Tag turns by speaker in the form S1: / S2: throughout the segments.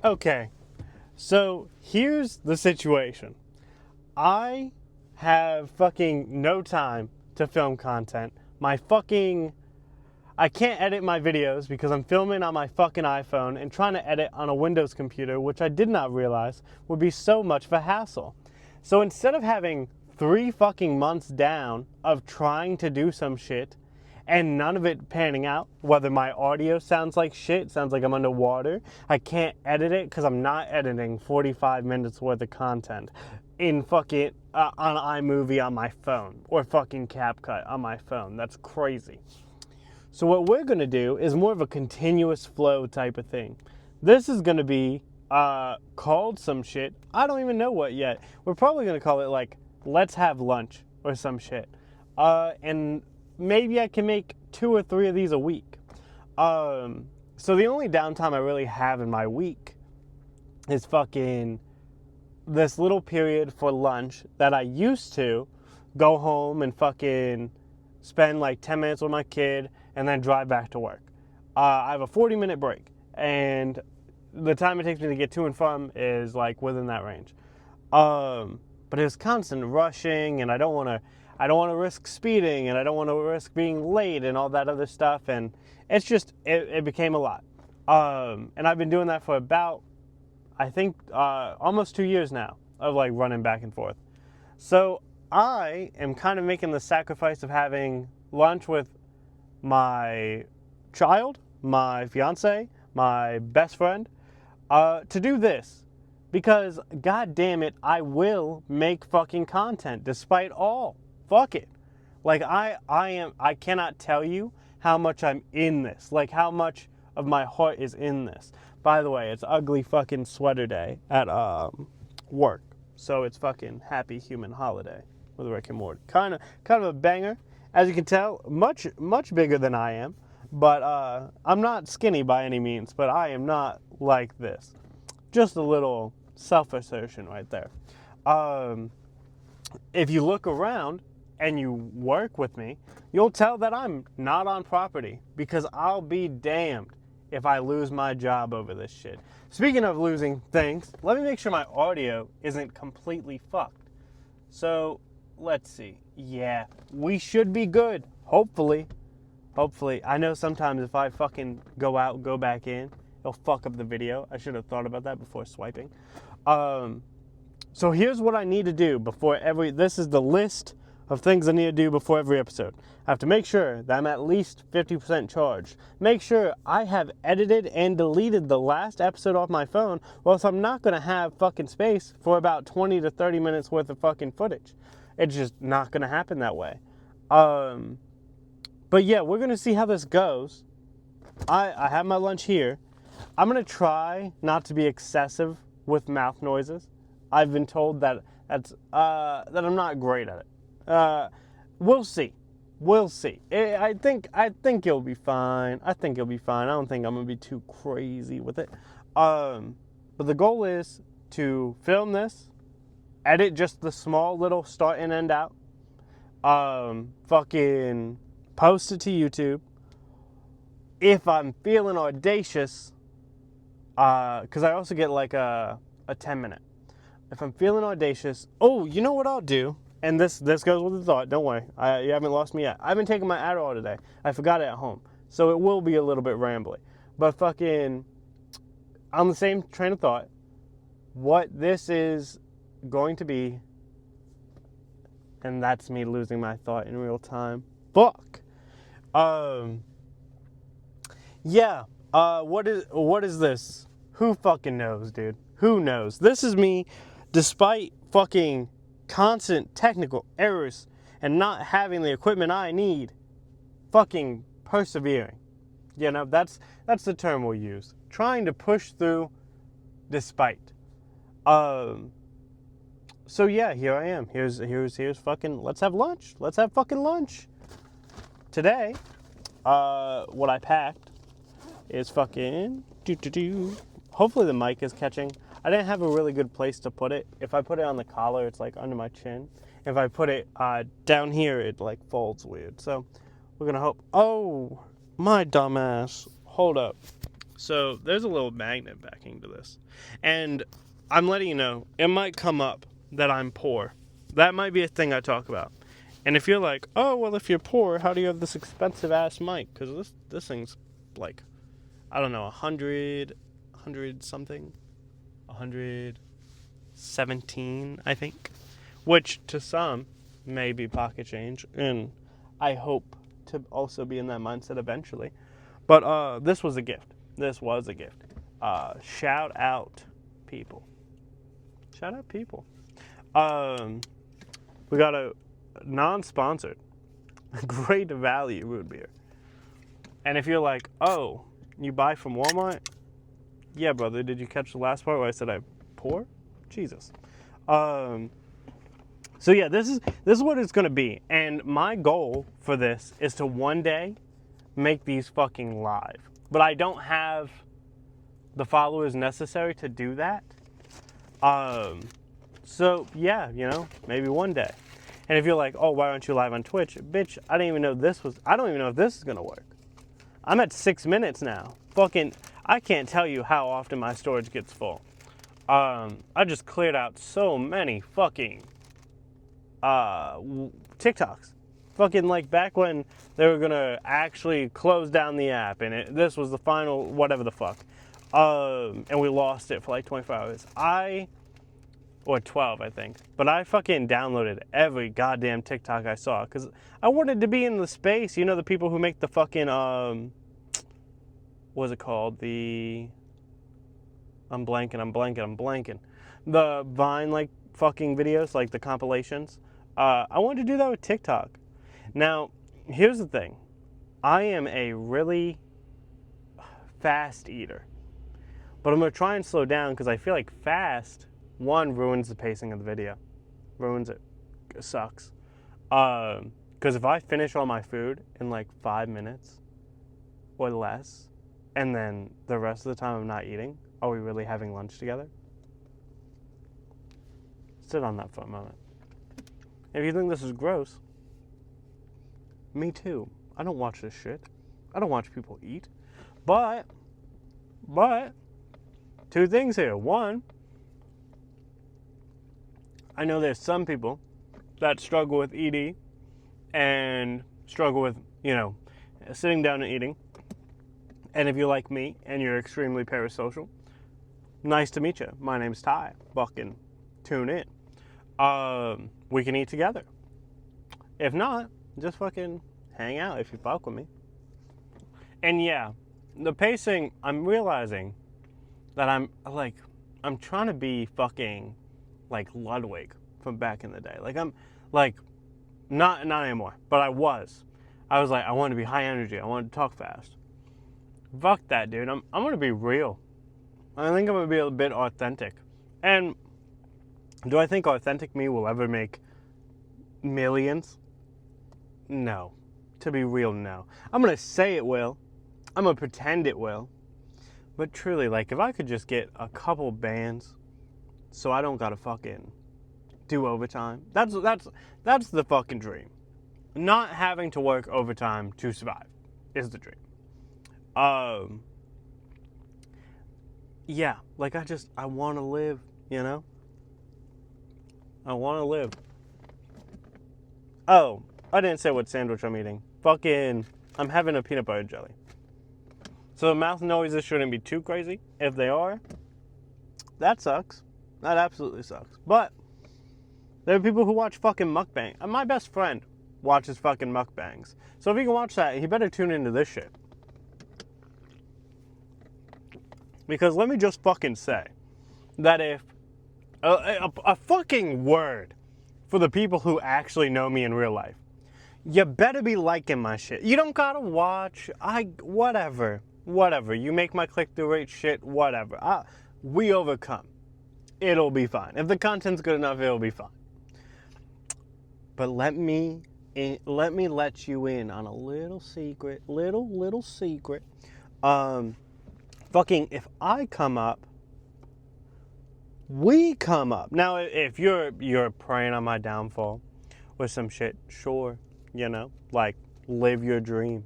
S1: Okay, so here's the situation. I have fucking no time to film content. I can't edit my videos because I'm filming on my fucking iPhone and trying to edit on a Windows computer, which I did not realize would be so much of a hassle. So instead of having 3 fucking months down of trying to do some shit and none of it panning out, whether my audio sounds like shit, sounds like I'm underwater, I can't edit it because I'm not editing 45 minutes worth of content in fucking on iMovie on my phone or fucking CapCut on my phone. That's crazy. So what we're going to do is more of a continuous flow type of thing. This is going to be called some shit. I don't even know what yet. We're probably going to call it like, let's have lunch or some shit. And maybe I can make 2 or 3 of these a week. So the only downtime I really have in my week is fucking this little period for lunch that I used to go home and fucking spend like 10 minutes with my kid and then drive back to work. I have a 40-minute break, and the time it takes me to get to and from is like within that range. But it's constant rushing, and I don't want to risk speeding, and I don't want to risk being late and all that other stuff, and it's just it became a lot. And I've been doing that for about, I think, almost 2 years now of like running back and forth. So I am kind of making the sacrifice of having lunch with my child, my fiance, my best friend, to do this. Because, god damn it, I will make fucking content despite all. Fuck it. Like, I cannot tell you how much I'm in this. Like, how much of my heart is in this. By the way, it's ugly fucking sweater day at work. So it's fucking happy human holiday with Rick and Morty. Kind of a banger. As you can tell, much bigger than I am. But I'm not skinny by any means, but I am not like this. Just a little self-assertion right there. If you look around and you work with me, you'll tell that I'm not on property, because I'll be damned if I lose my job over this shit. Speaking of losing things, let me make sure my audio isn't completely fucked. So, let's see. Yeah, we should be good. Hopefully. I know sometimes if I fucking go out, go back in, it'll fuck up the video. I should have thought about that before swiping. So here's what I need to do before this is the list of things I need to do before every episode. I have to make sure that I'm at least 50% charged. Make sure I have edited and deleted the last episode off my phone, or else I'm not going to have fucking space for about 20 to 30 minutes worth of fucking footage. It's just not going to happen that way. But yeah, we're going to see how this goes. I have my lunch here. I'm going to try not to be excessive with mouth noises. I've been told that I'm not great at it. We'll see. I think you'll be fine. I don't think I'm gonna be too crazy with it. But the goal is to film this, edit just the small little start and end out, fucking post it to YouTube. If I'm feeling audacious, because I also get like a 10-minute. If I'm feeling audacious, you know what I'll do? And this goes with the thought, don't worry. You haven't lost me yet. I've been taking my Adderall today. I forgot it at home. So it will be a little bit rambly. But fucking, on the same train of thought, what this is going to be, and that's me losing my thought in real time. Fuck. Yeah. What is this? Who fucking knows, dude? Who knows? This is me, despite fucking constant technical errors and not having the equipment I need, fucking persevering. You know, that's the term we'll use. Trying to push through despite. So yeah, here I am. Here's fucking, let's have lunch. Let's have fucking lunch. Today, what I packed is fucking hopefully the mic is catching. I didn't have a really good place to put it. If I put it on the collar, it's like under my chin. If I put it down here, it like folds weird. So we're gonna hope. Oh, my dumbass. Hold up. So there's a little magnet backing to this. And I'm letting you know, it might come up that I'm poor. That might be a thing I talk about. And if you're like, oh, well, if you're poor, how do you have this expensive ass mic? Because this thing's like, I don't know, 100 something, 117, I think. Which to some may be pocket change. And I hope to also be in that mindset eventually. But this was a gift. This was a gift. Shout out people. Shout out people. We got a non-sponsored, great value root beer. And if you're like, oh, you buy from Walmart? Yeah, brother, did you catch the last part where I said I'm poor? Jesus. So yeah, this is what it's gonna be. And my goal for this is to one day make these fucking live. But I don't have the followers necessary to do that. So yeah, maybe one day. And if you're like, oh, why aren't you live on Twitch? Bitch, I don't even know if this is gonna work. I'm at 6 minutes now. Fucking, I can't tell you how often my storage gets full. I just cleared out so many fucking TikToks. Fucking like back when they were gonna actually close down the app and this was the final whatever the fuck. And we lost it for like 24 hours. Or 12, I think. But I fucking downloaded every goddamn TikTok I saw because I wanted to be in the space. You know, the people who make the fucking, what's it called? I'm blanking. The Vine, like, fucking videos, like the compilations. I wanted to do that with TikTok. Now, here's the thing. I am a really fast eater. But I'm going to try and slow down because I feel like fast... One, ruins the pacing of the video. Ruins it. It sucks. Because if I finish all my food in like 5 minutes or less, and then the rest of the time I'm not eating, are we really having lunch together? Sit on that for a moment. If you think this is gross, me too. I don't watch this shit. I don't watch people eat. But, two things here. One, I know there's some people that struggle with ED and struggle with, sitting down and eating. And if you're like me and you're extremely parasocial, nice to meet you. My name's Ty. Fucking tune in. We can eat together. If not, just fucking hang out if you fuck with me. And yeah, the pacing, I'm realizing that I'm trying to be fucking like Ludwig from back in the day. Like I'm like not anymore, but I was like, I wanted to be high energy. I wanted to talk fast. Fuck that, dude. I'm gonna be real. I think I'm gonna be a bit authentic. And do I think authentic me will ever make millions? No. To be real, no. I'm gonna say it will. I'm gonna pretend it will. But truly, like, if I could just get a couple bands so I don't gotta fucking do overtime. That's the fucking dream. Not having to work overtime to survive is the dream. Yeah, like I want to live, I want to live. Oh, I didn't say what sandwich I'm eating. Fucking, I'm having a peanut butter jelly. So the mouth noises shouldn't be too crazy. If they are, that sucks. That absolutely sucks. But there are people who watch fucking mukbang. And my best friend watches fucking mukbangs. So if you can watch that, you better tune into this shit. Because let me just fucking say that if a fucking word for the people who actually know me in real life, you better be liking my shit. You don't gotta watch. Whatever. You make my click-through rate shit. Whatever. We overcome. It'll be fine. If the content's good enough, it'll be fine. But let me let you in on a little secret. Little secret. Fucking, if I come up, we come up. Now, if you're preying on my downfall with some shit, sure, like, live your dream.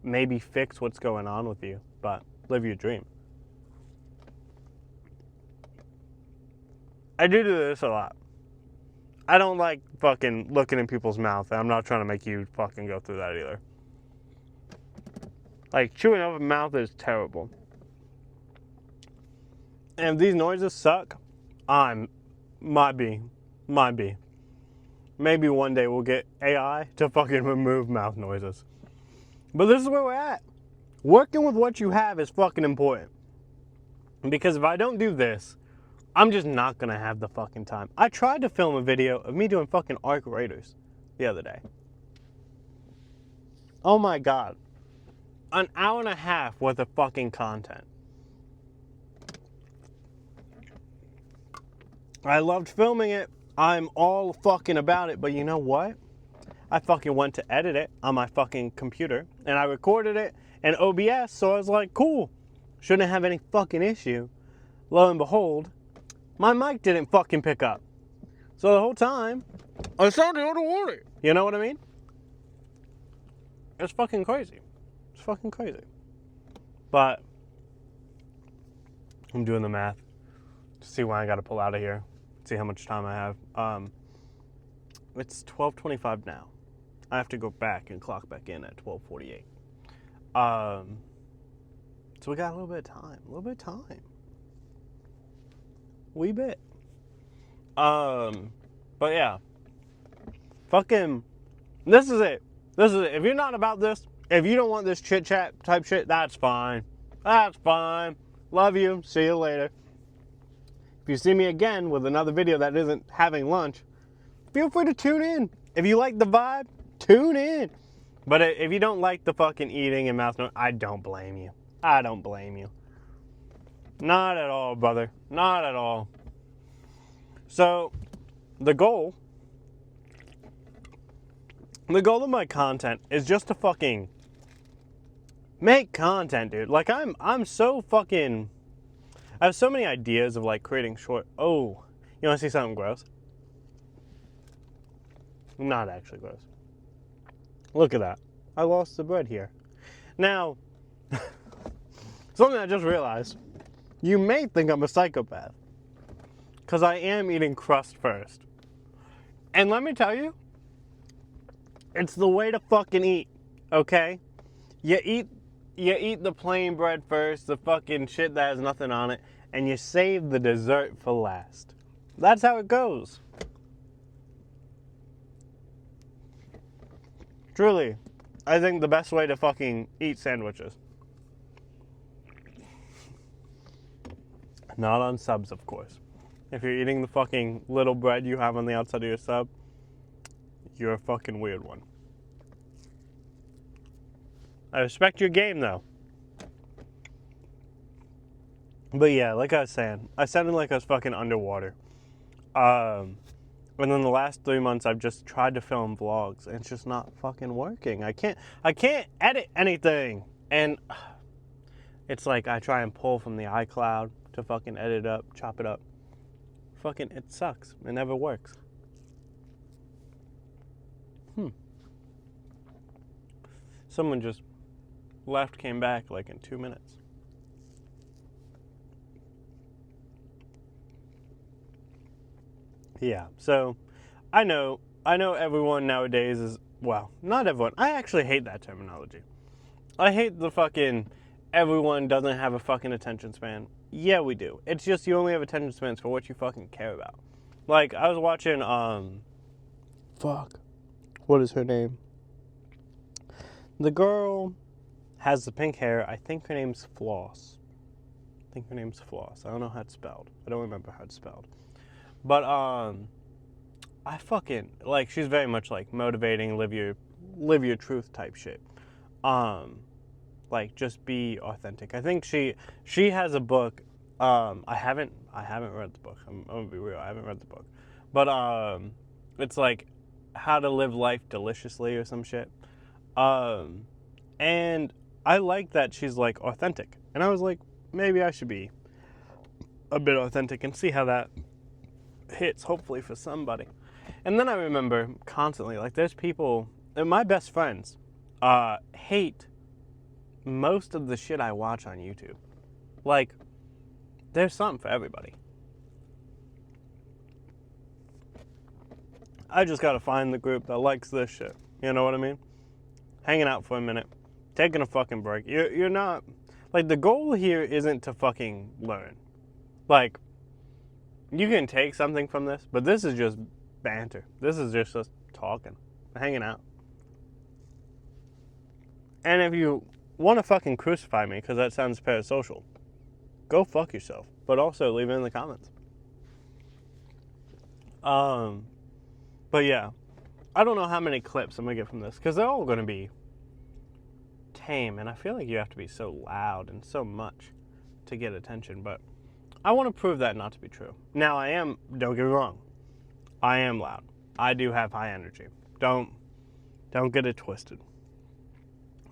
S1: Maybe fix what's going on with you. But live your dream. I do this a lot. I don't like fucking looking in people's mouth, and I'm not trying to make you fucking go through that either. Like, chewing open mouth is terrible. And if these noises suck, might be. Maybe one day we'll get AI to fucking remove mouth noises. But this is where we're at. Working with what you have is fucking important. Because if I don't do this, I'm just not gonna have the fucking time. I tried to film a video of me doing fucking Arc Raiders the other day. Oh my god. An hour and a half worth of fucking content. I loved filming it. I'm all fucking about it, but you know what? I fucking went to edit it on my fucking computer, and I recorded it in OBS, so I was like, cool. Shouldn't have any fucking issue. Lo and behold, my mic didn't fucking pick up. So the whole time, I sounded underwater. You know what I mean? It's fucking crazy. It's fucking crazy. But I'm doing the math to see when I gotta pull out of here. See how much time I have. It's 12:25 now. I have to go back and clock back in at 12:48. So we got a little bit of time. Wee bit. But yeah. Fucking, this is it. If you're not about this, if you don't want this chit chat type shit, that's fine. Love you. See you later. If you see me again with another video that isn't having lunch, feel free to tune in. If you like the vibe, tune in. But if you don't like the fucking eating and mouth noise, I don't blame you. Not at all, brother. Not at all. So, the goal of my content is just to fucking make content, dude. Like, I'm so fucking, I have so many ideas of like creating short, oh, you wanna see something gross? Not actually gross. Look at that. I lost the bread here. Now, something I just realized, you may think I'm a psychopath, because I am eating crust first. And let me tell you, it's the way to fucking eat, okay? You eat the plain bread first, the fucking shit that has nothing on it, and you save the dessert for last. That's how it goes. Truly, I think the best way to fucking eat sandwiches. Not on subs, of course. If you're eating the fucking little bread you have on the outside of your sub, you're a fucking weird one. I respect your game, though. But yeah, like I was saying, I sounded like I was fucking underwater. And then the last 3 months, I've just tried to film vlogs, and it's just not fucking working. I can't edit anything. And it's like I try and pull from the iCloud to fucking edit up, chop it up. Fucking, it sucks. It never works. Someone just left, came back like in 2 minutes. Yeah, so I know everyone nowadays is, well, not everyone. I actually hate that terminology. I hate the fucking everyone doesn't have a fucking attention span. Yeah, we do. It's just you only have attention spans for what you fucking care about. Like, I was watching, what is her name? The girl has the pink hair. I think her name's Floss. I don't know how it's spelled. I don't remember how it's spelled. But, I fucking, like, she's very much, like, motivating, live your truth type shit. Like, just be authentic. I think she has a book, I haven't read the book. I'm gonna be real, I haven't read the book. But, it's like, how to live life deliciously or some shit. And I like that she's, like, authentic. And I was like, maybe I should be a bit authentic and see how that hits, hopefully, for somebody. And then I remember constantly, like, there's people, and my best friends hate most of the shit I watch on YouTube. Like, there's something for everybody. I just gotta find the group that likes this shit. You know what I mean? Hanging out for a minute, taking a fucking break. You're not, like, the goal here isn't to fucking learn. Like, you can take something from this, but this is just banter. This is just us talking, hanging out. And if you want to fucking crucify me because that sounds parasocial, go fuck yourself. But also leave it in the comments. But yeah, I don't know how many clips I'm gonna get from this because they're all gonna be tame, and I feel like you have to be so loud and so much to get attention. But I want to prove that not to be true. Now don't get me wrong, I am loud. I do have high energy. Don't get it twisted.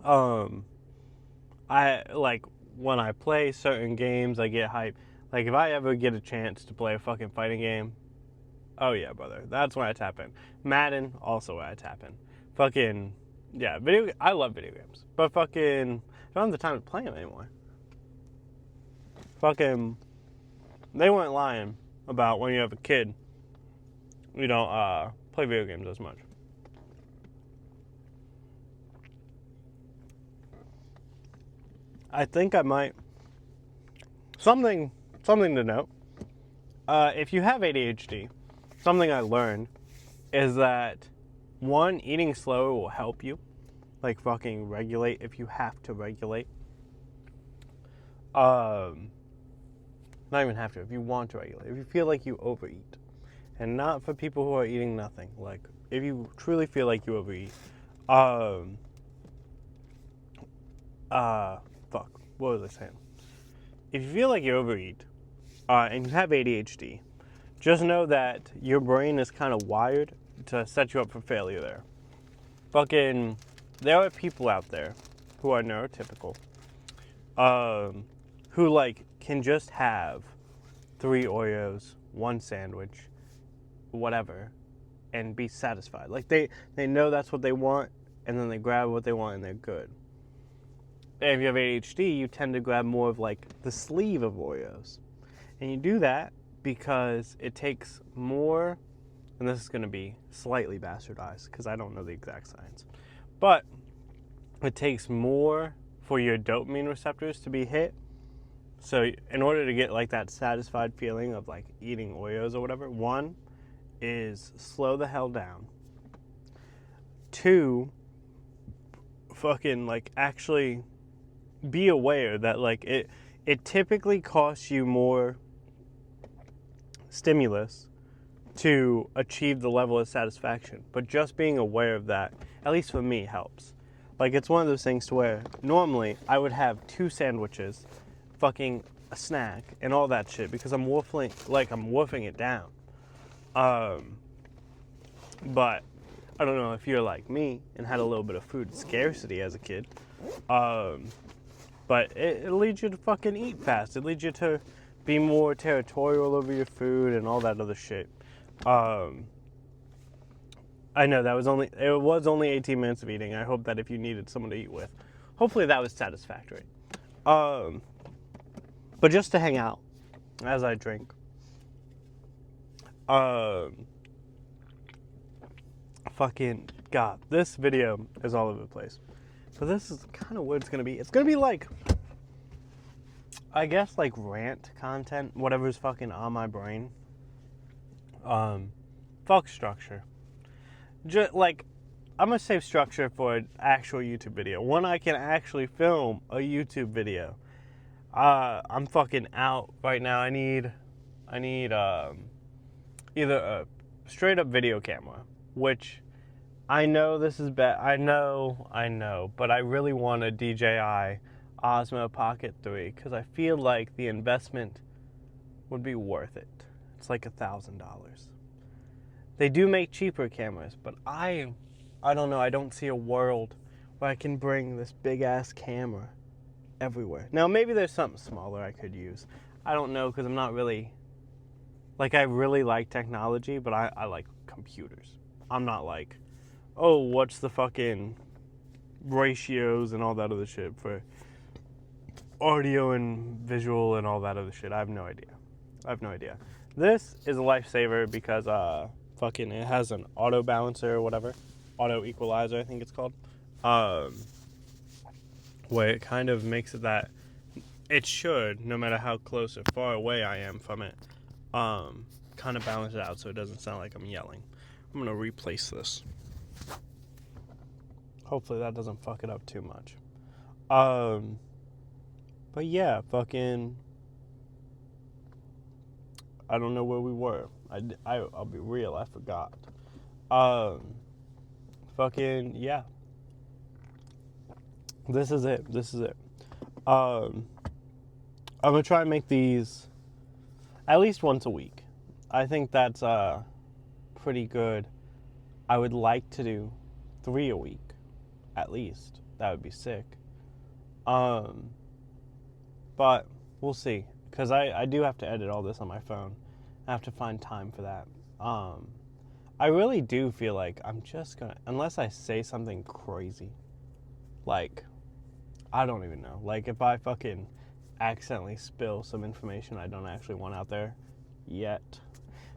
S1: I like when I play certain games, I get hype. Like if I ever get a chance to play a fucking fighting game, oh yeah, brother, that's when I tap in. Madden, also where I tap in. Fucking yeah, I love video games, but fucking I don't have the time to play them anymore. Fucking, they weren't lying about when you have a kid, you don't play video games as much. I think I might. Something to note. If you have ADHD, something I learned is that, one, eating slower will help you. Like fucking regulate if you have to regulate. Not even have to, if you want to regulate. If you feel like you overeat. And not for people who are eating nothing. Like, if you truly feel like you overeat. Fuck, what was I saying? If you feel like you overeat, and you have ADHD, just know that your brain is kind of wired to set you up for failure there. Fucking, there are people out there who are neurotypical, who like can just have 3 Oreos, 1 sandwich, whatever, and be satisfied. Like they know that's what they want, and then they grab what they want and they're good. And if you have ADHD, you tend to grab more of like the sleeve of Oreos. And you do that because it takes more, and this is going to be slightly bastardized because I don't know the exact science, but it takes more for your dopamine receptors to be hit. So in order to get like that satisfied feeling of like eating Oreos or whatever, 1 is slow the hell down. 2, fucking like actually be aware that like it typically costs you more stimulus to achieve the level of satisfaction, but just being aware of that, at least for me, helps. Like it's one of those things to where normally I would have 2 sandwiches, fucking a snack and all that shit because I'm wolfing it down. But I don't know if you're like me and had a little bit of food scarcity as a kid. But it leads you to fucking eat fast. It leads you to be more territorial over your food and all that other shit. I know it was only 18 minutes of eating. I hope that if you needed someone to eat with, hopefully that was satisfactory. But just to hang out as I drink. Fucking God, this video is all over the place. But this is kind of what it's going to be. It's going to be like, I guess like rant content, whatever's fucking on my brain. Fuck structure. Just like, I'm going to save structure for an actual YouTube video. When I can actually film a YouTube video. I'm fucking out right now. I need either a straight up video camera, which I know this is bad. I know, but I really want a DJI Osmo Pocket 3 because I feel like the investment would be worth it. It's like $1,000. They do make cheaper cameras, but I don't know. I don't see a world where I can bring this big ass camera everywhere. Now maybe there's something smaller I could use. I don't know because I'm not really, like I really like technology, but I like computers. I'm not like, oh, what's the fucking ratios and all that other shit for audio and visual and all that other shit. I have no idea. This is a lifesaver because fucking it has an auto balancer or whatever, auto equalizer I think it's called, where it kind of makes it that it should, no matter how close or far away I am from it, kind of balance it out so it doesn't sound like I'm yelling. I'm gonna replace this. Hopefully that doesn't fuck it up too much. But yeah, fucking, I don't know where we were. I'll be real, I forgot. Fucking, yeah. This is it. I'm gonna try and make these at least once a week. I think that's pretty good. I would like to do 3 a week, at least. That would be sick. But we'll see, because I do have to edit all this on my phone. I have to find time for that. I really do feel like I'm just gonna, unless I say something crazy, like, I don't even know. Like, if I fucking accidentally spill some information I don't actually want out there yet.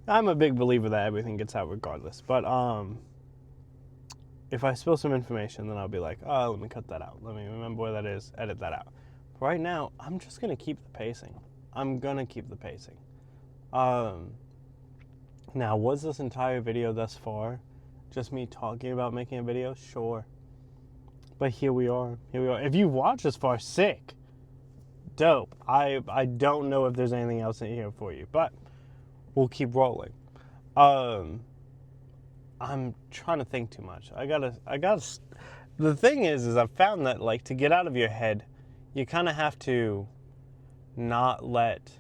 S1: I'm a big believer that everything gets out regardless. But, if I spill some information, then I'll be like, oh, let me cut that out. Let me remember where that is, edit that out. Right now, I'm just going to keep the pacing. Now, was this entire video thus far just me talking about making a video? Sure. But here we are. If you watch this far, sick. Dope. I don't know if there's anything else in here for you, but we'll keep rolling. I'm trying to think too much. The thing is I've found that, like, to get out of your head, you kind of have to not let...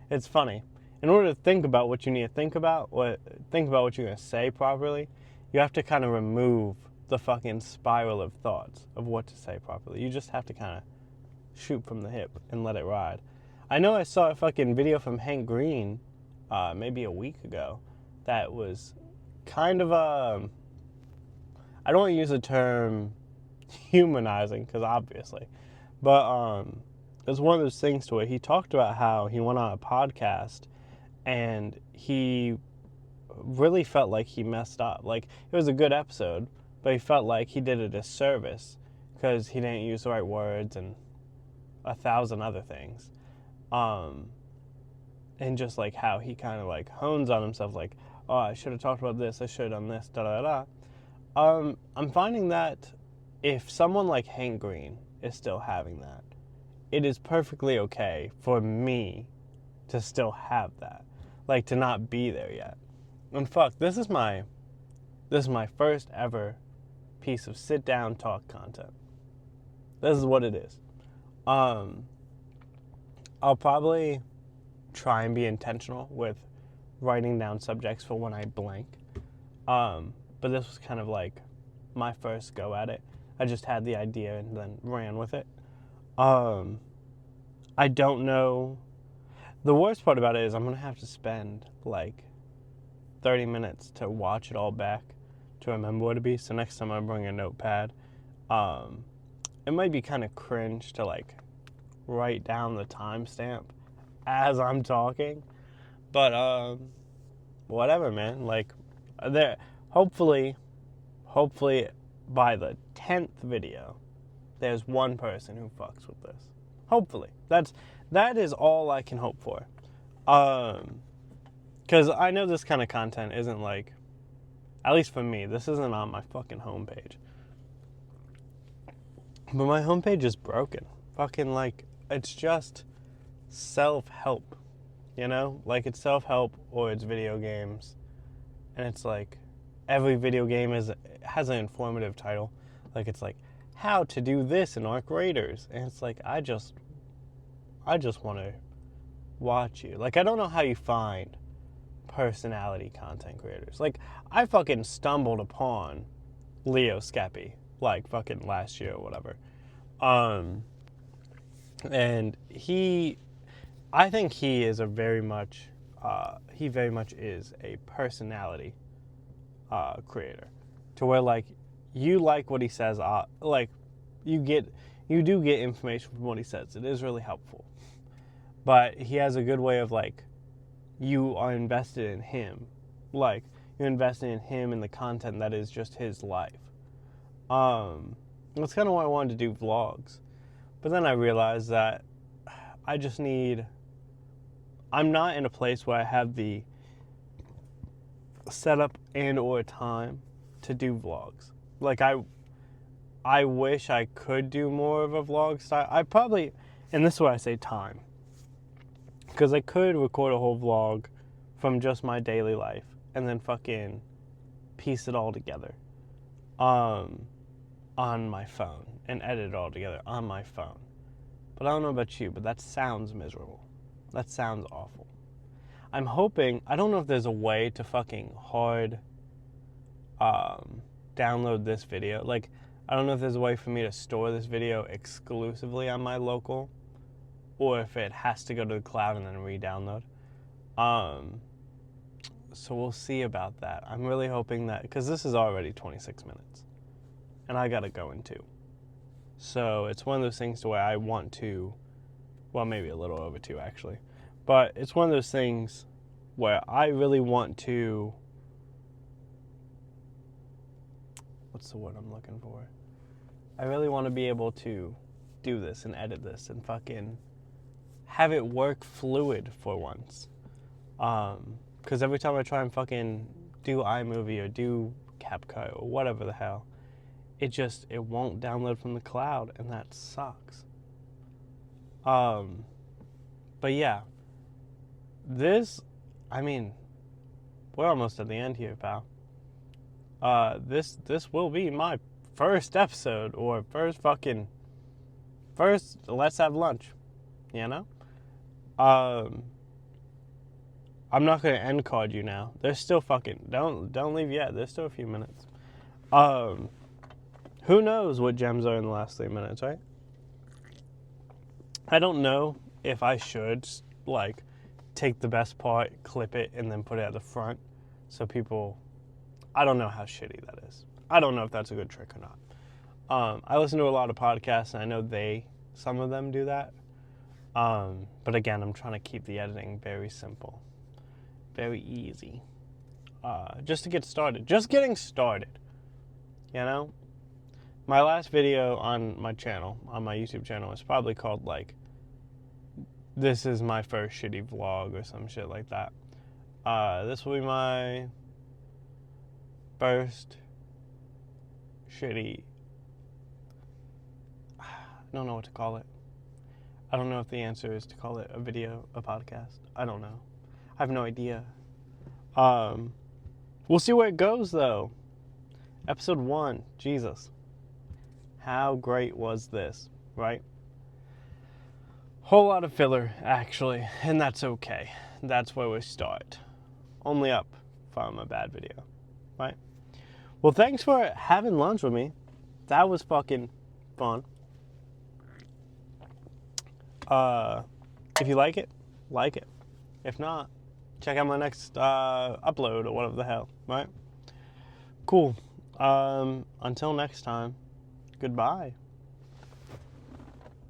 S1: It's funny. In order to think about what you need to think about what you're going to say properly, you have to kind of remove the fucking spiral of thoughts of what to say properly. You just have to kind of shoot from the hip and let it ride. I know I saw a fucking video from Hank Green maybe a week ago that was kind of I don't want to use the term humanizing, because obviously, but it was one of those things to where he talked about how he went on a podcast and he really felt like he messed up. Like, it was a good episode, but he felt like he did a disservice because he didn't use the right words and 1,000 other things. And just like how he kind of like hones on himself, like, oh, I should have talked about this, I should have done this, I'm finding that if someone like Hank Green is still having that, it is perfectly okay for me to still have that. Like, to not be there yet. And fuck, this is my first ever piece of sit-down talk content. This is what it is. I'll probably try and be intentional with writing down subjects for when I blank. But this was kind of like my first go at it. I just had the idea and then ran with it. I don't know. The worst part about it is I'm going to have to spend like 30 minutes to watch it all back to remember what it be. So next time I bring a notepad, it might be kind of cringe to like write down the timestamp as I'm talking. But whatever, man. Like, there. Hopefully by the 10th video, there's one person who fucks with this. Hopefully. That is all I can hope for. Because I know this kind of content isn't like, at least for me, this isn't on my fucking homepage. But my homepage is broken. Fucking like, it's just self-help. You know? Like, it's self-help or it's video games. And it's like, every video game has an informative title. Like, it's like, how to do this in Arc Raiders. And it's like, I just want to watch you. Like, I don't know how you find personality content creators. Like, I fucking stumbled upon Leo Skeppy, like, fucking last year or whatever. And I think he is very much is a personality creator, to where, like, you like what he says, like, you do get information from what he says. It is really helpful. But he has a good way of, like, you are invested in him. Like, you're invested in him and the content that is just his life. That's kind of why I wanted to do vlogs. But then I realized that I'm not in a place where I have the setup and or time to do vlogs. Like, I wish I could do more of a vlog style. I probably, and this is why I say time, because I could record a whole vlog from just my daily life and then fucking piece it all together on my phone and edit it all together on my phone. But I don't know about you, but that sounds miserable. That sounds awful. I'm hoping, I don't know if there's a way to fucking hard download this video. Like, I don't know if there's a way for me to store this video exclusively on my local, or if it has to go to the cloud and then re-download. So we'll see about that. I'm really hoping that, because this is already 26 minutes, and I gotta go in 2. So it's one of those things to where I want to, well, maybe a little over 2 actually, but it's one of those things where I really want to, what's the word I'm looking for? I really want to be able to do this and edit this and fucking have it work fluid for once. Because every time I try and fucking do iMovie or do CapCut or whatever the hell, it won't download from the cloud, and that sucks. But yeah, we're almost at the end here, pal. This will be my first episode, or first let's have lunch, you know? I'm not gonna end card you now. There's still don't leave yet. There's still a few minutes. Who knows what gems are in the last 3 minutes, right? I don't know if I should, like, take the best part, clip it, and then put it at the front so people, I don't know how shitty that is. I don't know if that's a good trick or not. I listen to a lot of podcasts, and I know some of them do that. But again, I'm trying to keep the editing very simple, very easy, just to get started. Just getting started, you know? My last video on my channel, on my YouTube channel, is probably called, like, this is my first shitty vlog or some shit like that. This will be my first shitty, I don't know what to call it. I don't know if the answer is to call it a video, a podcast. I don't know. I have no idea. We'll see where it goes, though. Episode 1, Jesus. How great was this, right? Whole lot of filler, actually, and that's okay. That's where we start. Only up from a bad video, right? Well, thanks for having lunch with me. That was fucking fun. If you like it, like it. If not, check out my next upload or whatever the hell, right? Cool. Until next time, goodbye.